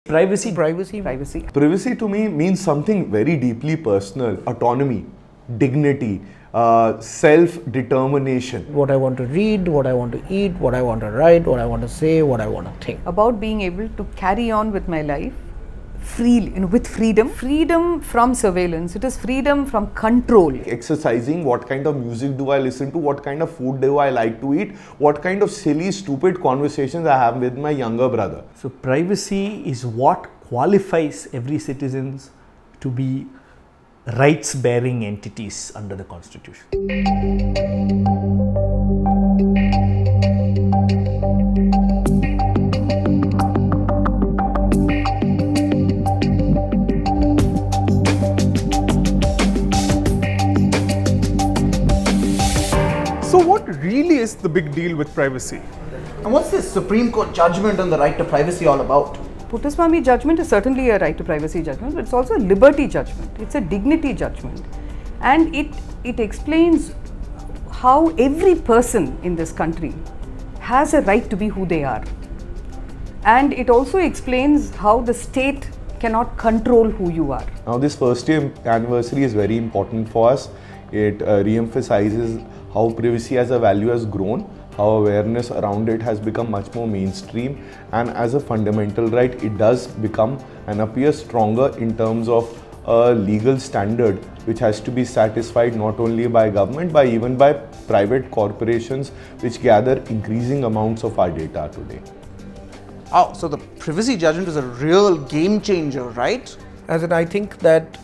Privacy. Privacy to me means something very deeply personal. Autonomy, dignity, self-determination. What I want to read, what I want to eat, what I want to write, what I want to say, what I want to think. About being able to carry on with my life freely, with freedom. Freedom from surveillance. It is freedom from control. Exercising, what kind of music do I listen to, what kind of food do I like to eat, what kind of silly, stupid conversations I have with my younger brother. So privacy is what qualifies every citizen to be rights-bearing entities under the Constitution. So what really is the big deal with privacy? And what's this Supreme Court judgment on the right to privacy all about? Puttaswamy judgment is certainly a right to privacy judgment, but it's also a liberty judgment. It's a dignity judgment. And it explains how every person in this country has a right to be who they are. And it also explains how the state cannot control who you are. Now this first year anniversary is very important for us. It re-emphasizes how privacy as a value has grown, how awareness around it has become much more mainstream, and as a fundamental right it does become and appear stronger in terms of a legal standard which has to be satisfied not only by government but even by private corporations which gather increasing amounts of our data today. Oh, so the privacy judgment is a real game changer, right? As in, I think that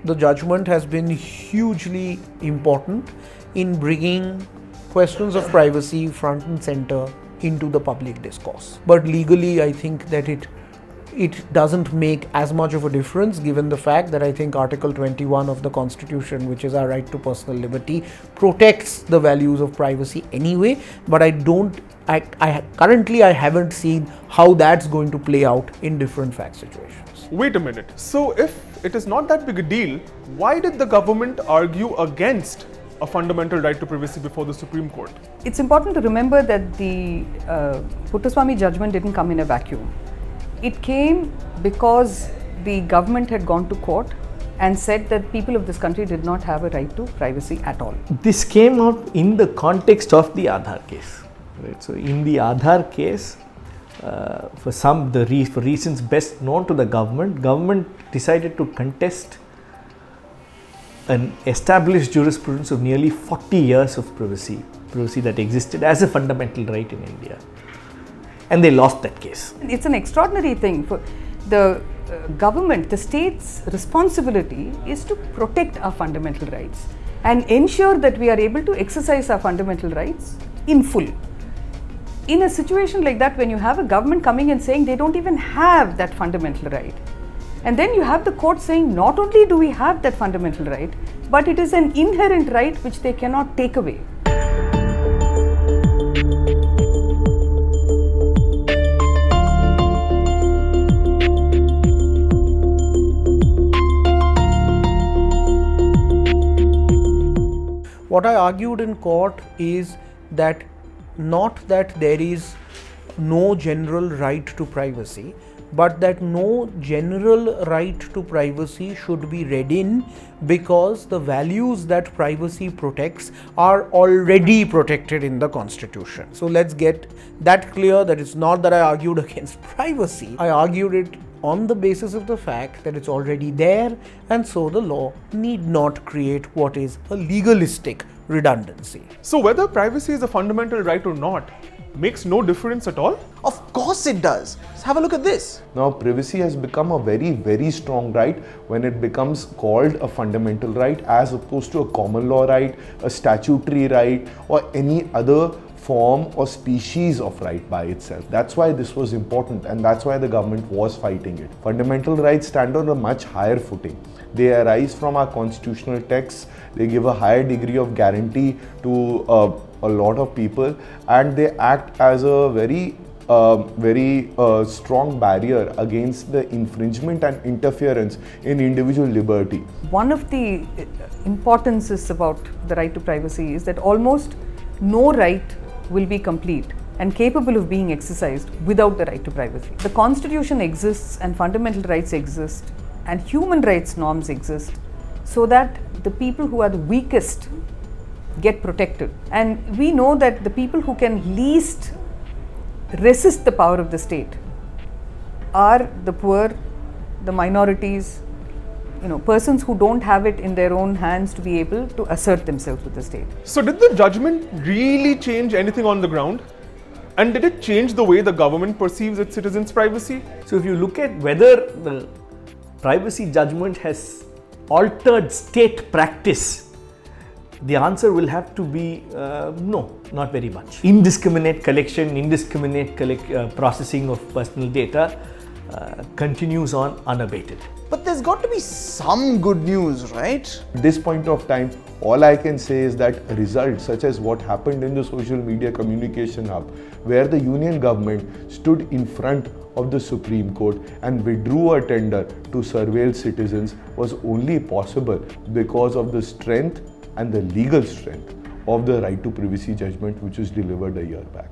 the judgment has been hugely important in bringing questions of privacy front and center into the public discourse. But legally, I think that it doesn't make as much of a difference, given the fact that I think Article 21 of the Constitution, which is our right to personal liberty, protects the values of privacy anyway. But currently I haven't seen how that's going to play out in different fact situations. Wait a minute. So if it is not that big a deal, why did the government argue against a fundamental right to privacy before the Supreme Court? It's important to remember that the Puttaswamy judgment didn't come in a vacuum. It came because the government had gone to court and said that people of this country did not have a right to privacy at all. This came up in the context of the Aadhaar case. Right? So in the Aadhaar case, for reasons best known to the government decided to contest an established jurisprudence of nearly 40 years of privacy that existed as a fundamental right in India. And they lost that case. It's an extraordinary thing. For the government, the state's responsibility is to protect our fundamental rights and ensure that we are able to exercise our fundamental rights in full. In a situation like that, when you have a government coming and saying they don't even have that fundamental right, and then you have the court saying not only do we have that fundamental right, but it is an inherent right which they cannot take away. What I argued in court is that not that there is no general right to privacy, but that no general right to privacy should be read in because the values that privacy protects are already protected in the Constitution. So let's get that clear, that it's not that I argued against privacy. I argued it on the basis of the fact that it's already there, and so the law need not create what is a legalistic redundancy. So whether privacy is a fundamental right or not makes no difference at all? Of course it does. Let's have a look at this. Now privacy has become a very, very strong right when it becomes called a fundamental right as opposed to a common law right, a statutory right, or any other form or species of right by itself. That's why this was important, and that's why the government was fighting it. Fundamental rights stand on a much higher footing. They arise from our constitutional texts. They give a higher degree of guarantee to a lot of people, and they act as a very strong barrier against the infringement and interference in individual liberty. One of the importances about the right to privacy is that almost no right will be complete and capable of being exercised without the right to privacy. The Constitution exists and fundamental rights exist and human rights norms exist so that the people who are the weakest get protected. And we know that the people who can least resist the power of the state are the poor, the minorities, persons who don't have it in their own hands to be able to assert themselves with the state. So did the judgment really change anything on the ground? And did it change the way the government perceives its citizens' privacy? So if you look at whether the privacy judgment has altered state practice, the answer will have to be no, not very much. Indiscriminate collection, indiscriminate processing of personal data continues on unabated. But there's got to be some good news, right? At this point of time, all I can say is that results such as what happened in the social media communication hub, where the union government stood in front of the Supreme Court and withdrew a tender to surveil citizens, was only possible because of the strength and the legal strength of the right to privacy judgment which was delivered a year back.